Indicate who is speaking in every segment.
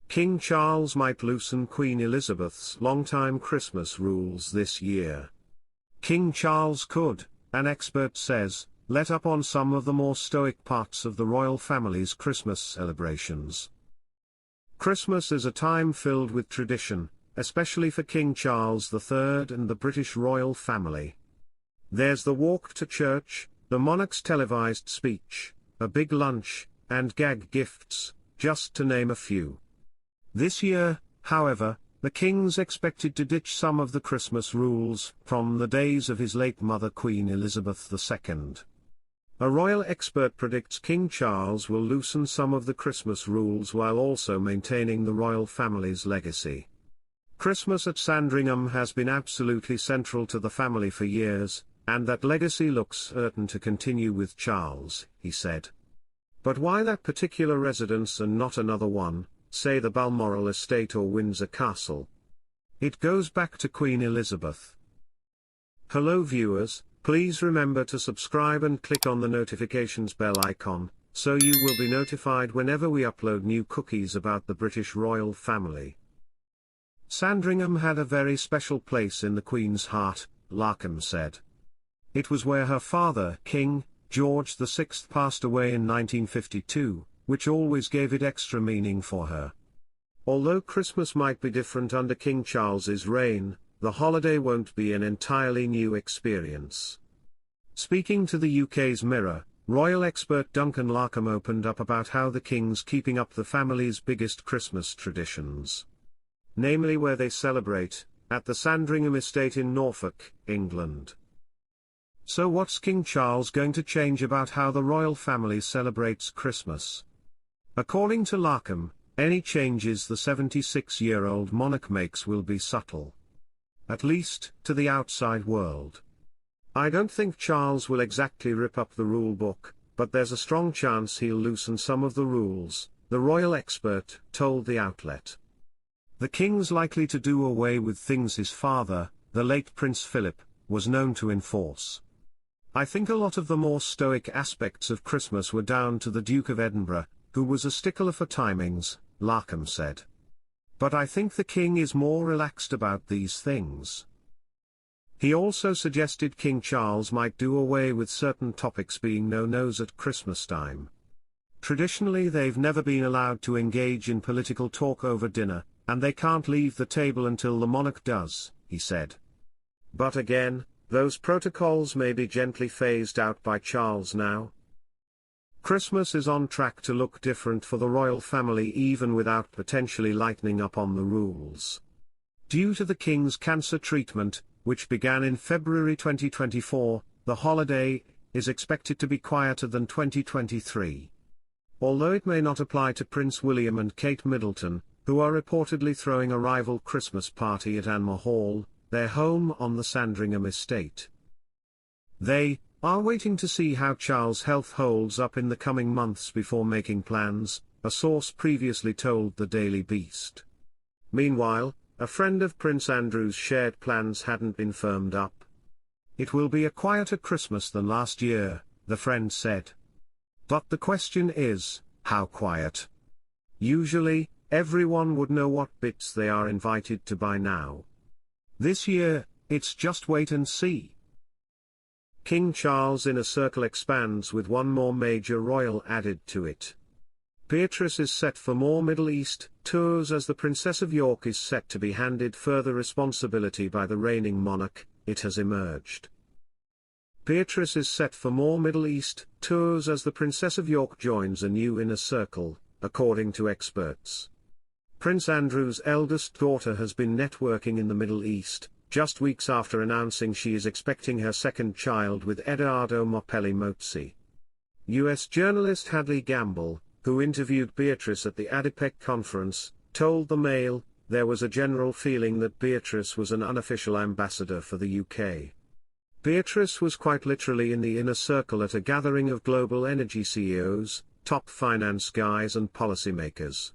Speaker 1: King Charles might loosen Queen Elizabeth's long-time Christmas rules this year. King Charles could, an expert says, let up on some of the more stoic parts of the royal family's Christmas celebrations. Christmas is a time filled with tradition, especially for King Charles III and the British royal family. There's the walk to church, the monarch's televised speech, a big lunch, and gag gifts, just to name a few. This year, however, the king's expected to ditch some of the Christmas rules from the days of his late mother Queen Elizabeth II. A royal expert predicts King Charles will loosen some of the Christmas rules while also maintaining the royal family's legacy. Christmas at Sandringham has been absolutely central to the family for years, and that legacy looks certain to continue with Charles, he said. But why that particular residence and not another one, say the Balmoral estate or Windsor Castle? It goes back to Queen Elizabeth. Hello viewers, please remember to subscribe and click on the notifications bell icon, so you will be notified whenever we upload new cookies about the British royal family. Sandringham had a very special place in the Queen's heart, Longtime said. It was where her father, King George VI, passed away in 1952, which always gave it extra meaning for her. Although Christmas might be different under King Charles's reign, the holiday won't be an entirely new experience. Speaking to the UK's Mirror, royal expert Duncan Longtime opened up about how the king's keeping up the family's biggest Christmas traditions. Namely where they celebrate, at the Sandringham estate in Norfolk, England. So what's King Charles going to change about how the royal family celebrates Christmas? According to Longtime, any changes the 76-year-old monarch makes will be subtle. At least, to the outside world. I don't think Charles will exactly rip up the rule book, but there's a strong chance he'll loosen some of the rules, the royal expert told the outlet. The king's likely to do away with things his father, the late Prince Philip, was known to enforce. I think a lot of the more stoic aspects of Christmas were down to the Duke of Edinburgh, who was a stickler for timings, Longtime said. But I think the king is more relaxed about these things. He also suggested King Charles might do away with certain topics being no-nos at Christmas time. Traditionally they've never been allowed to engage in political talk over dinner, and they can't leave the table until the monarch does, he said. But again, those protocols may be gently phased out by Charles now. Christmas is on track to look different for the royal family even without potentially lightening up on the rules. Due to the king's cancer treatment, which began in February 2024, the holiday is expected to be quieter than 2023. Although it may not apply to Prince William and Kate Middleton, who are reportedly throwing a rival Christmas party at Balmoral Hall, their home on the Sandringham estate. They are waiting to see how Charles' health holds up in the coming months before making plans, a source previously told the Daily Beast. Meanwhile, a friend of Prince Andrew's shared plans hadn't been firmed up. It will be a quieter Christmas than last year, the friend said. But the question is, how quiet? Usually, everyone would know what bits they are invited to buy now. This year, it's just wait and see. King Charles' inner circle expands with one more major royal added to it. Beatrice is set for more Middle East tours as the Princess of York is set to be handed further responsibility by the reigning monarch, it has emerged. Beatrice is set for more Middle East tours as the Princess of York joins a new inner circle, according to experts. Prince Andrew's eldest daughter has been networking in the Middle East, just weeks after announcing she is expecting her second child with Edoardo Mopelli Mozzi. US journalist Hadley Gamble, who interviewed Beatrice at the ADIPEC conference, told the Mail, there was a general feeling that Beatrice was an unofficial ambassador for the UK. Beatrice was quite literally in the inner circle at a gathering of global energy CEOs, top finance guys and policymakers.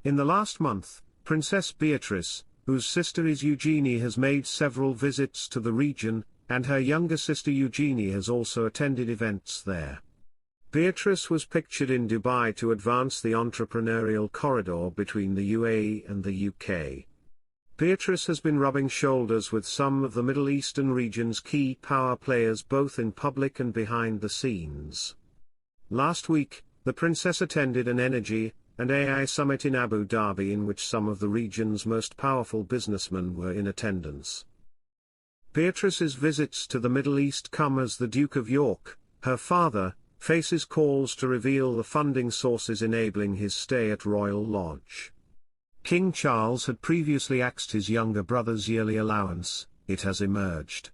Speaker 1: In the last month, Princess Beatrice, whose sister is Eugenie, has made several visits to the region, and her younger sister Eugenie has also attended events there. Beatrice was pictured in Dubai to advance the entrepreneurial corridor between the UAE and the UK. Beatrice has been rubbing shoulders with some of the Middle Eastern region's key power players both in public and behind the scenes. Last week, the princess attended an energy and AI summit in Abu Dhabi in which some of the region's most powerful businessmen were in attendance. Beatrice's visits to the Middle East come as the Duke of York, her father, faces calls to reveal the funding sources enabling his stay at Royal Lodge. King Charles had previously axed his younger brother's yearly allowance, it has emerged.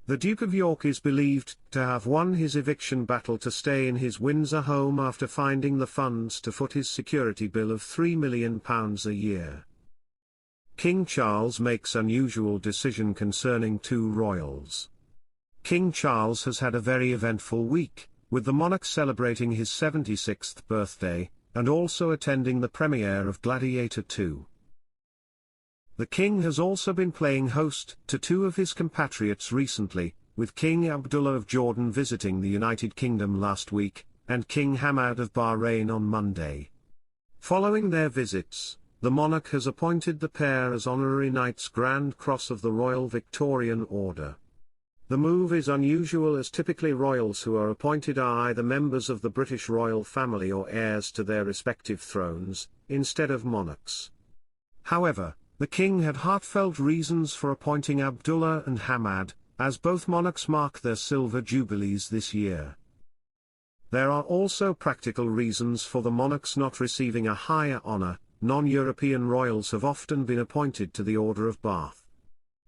Speaker 1: The Duke of York is believed to have won his eviction battle to stay in his Windsor home after finding the funds to foot his security bill of £3 million a year. King Charles makes unusual decision concerning two royals. King Charles has had a very eventful week, with the monarch celebrating his 76th birthday, and also attending the premiere of Gladiator II. The King has also been playing host to two of his compatriots recently, with King Abdullah of Jordan visiting the United Kingdom last week, and King Hamad of Bahrain on Monday. Following their visits, the monarch has appointed the pair as honorary Knights Grand Cross of the Royal Victorian Order. The move is unusual as typically royals who are appointed are either members of the British royal family or heirs to their respective thrones, instead of monarchs. However, the King had heartfelt reasons for appointing Abdullah and Hamad, as both monarchs mark their silver jubilees this year. There are also practical reasons for the monarchs not receiving a higher honour. Non-European royals have often been appointed to the Order of Bath.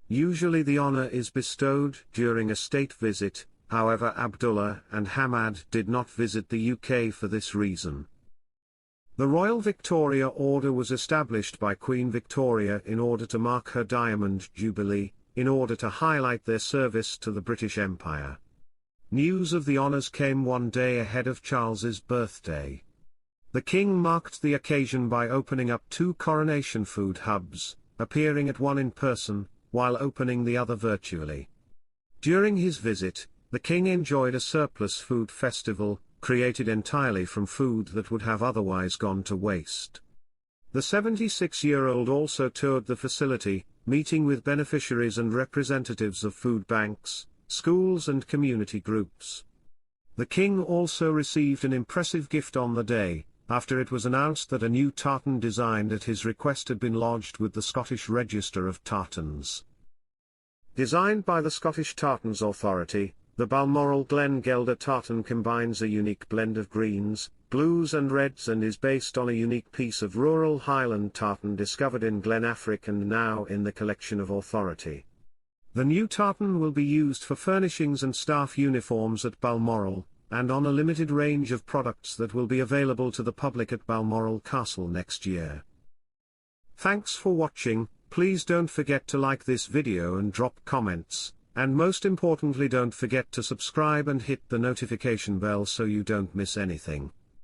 Speaker 1: Usually the honour is bestowed during a state visit, however Abdullah and Hamad did not visit the UK for this reason. The Royal Victoria Order was established by Queen Victoria in order to mark her Diamond Jubilee, in order to highlight their service to the British Empire. News of the honours came one day ahead of Charles's birthday. The King marked the occasion by opening up two coronation food hubs, appearing at one in person, while opening the other virtually. During his visit, the King enjoyed a surplus food festival, created entirely from food that would have otherwise gone to waste. The 76-year-old also toured the facility, meeting with beneficiaries and representatives of food banks, schools and community groups. The King also received an impressive gift on the day, after it was announced that a new tartan designed at his request had been lodged with the Scottish Register of Tartans. Designed by the Scottish Tartans Authority, the Balmoral Glengelder tartan combines a unique blend of greens, blues and reds and is based on a unique piece of rural Highland tartan discovered in Glenafric and now in the collection of Authority. The new tartan will be used for furnishings and staff uniforms at Balmoral, and on a limited range of products that will be available to the public at Balmoral Castle next year. Thanks for watching. Please don't forget to like this video and drop comments, and most importantly don't forget to subscribe and hit the notification bell so you don't miss anything.